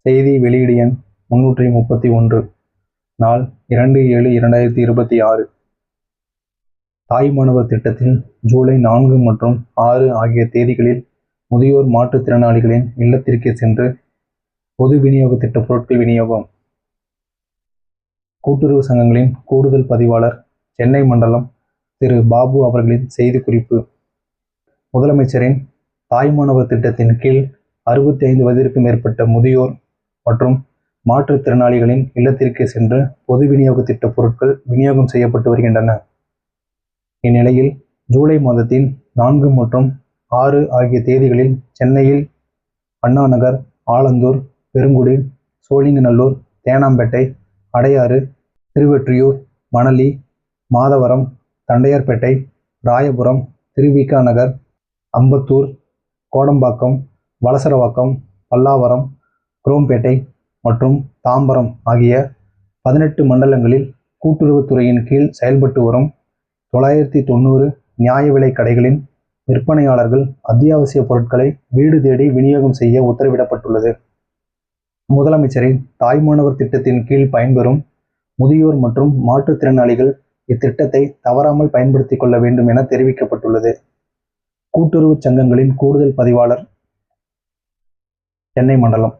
செய்தி வெளியீடு எண் 331, நாள் 2/7/2026. தாய்மானவர் திட்டத்தில் ஜூலை 4 மற்றும் 6 ஆகிய தேதிகளில் முதியோர் மாற்றுத்திறனாளிகளின் இல்லத்திற்கு சென்று பொது விநியோக திட்ட பொருட்கள் விநியோகம். கூட்டுறவு சங்கங்களின் கூடுதல் பதிவாளர், சென்னை மண்டலம் திரு பாபு அவர்களின் செய்திக்குறிப்பு. முதலமைச்சரின் தாய்மானவர் திட்டத்தின் கீழ் 65 வயதிற்கு மேற்பட்ட முதியோர் மற்றும் மாற்றுத்திறனாளிகளின் இல்லத்திற்கு சென்று பொது விநியோக திட்ட பொருட்கள் விநியோகம் செய்யப்பட்டு வருகின்றன. இந்நிலையில் ஜூலை மாதத்தின் 4 மற்றும் 6 ஆகிய தேதிகளில் சென்னையில் அண்ணா நகர், ஆலந்தூர், பெருங்குடி, சோழிங்கநல்லூர், தேனாம்பேட்டை, அடையாறு, திருவொற்றியூர், மணலி, மாதவரம், தண்டையார்பேட்டை, ராயபுரம், திருவிக நகர், அம்பத்தூர், கோடம்பாக்கம், வளசரவாக்கம், பல்லாவரம், குரோம்பேட்டை மற்றும் தாம்பரம் ஆகிய 18 மண்டலங்களில் கூட்டுறவுத்துறையின் கீழ் செயல்பட்டு வரும் 990 நியாய விலை கடைகளின் விற்பனையாளர்கள் அத்தியாவசிய பொருட்களை வீடு தேடி விநியோகம் செய்ய உத்தரவிடப்பட்டுள்ளது. முதலமைச்சரின் தாய்மானவர் திட்டத்தின் கீழ் பயன்பெறும் முதியோர் மற்றும் மாற்றுத்திறனாளிகள் இத்திட்டத்தை தவறாமல் பயன்படுத்திக் கொள்ள வேண்டும் என தெரிவிக்கப்பட்டுள்ளது. கூட்டுறவு சங்கங்களின் கூடுதல் பதிவாளர், சென்னை மண்டலம்.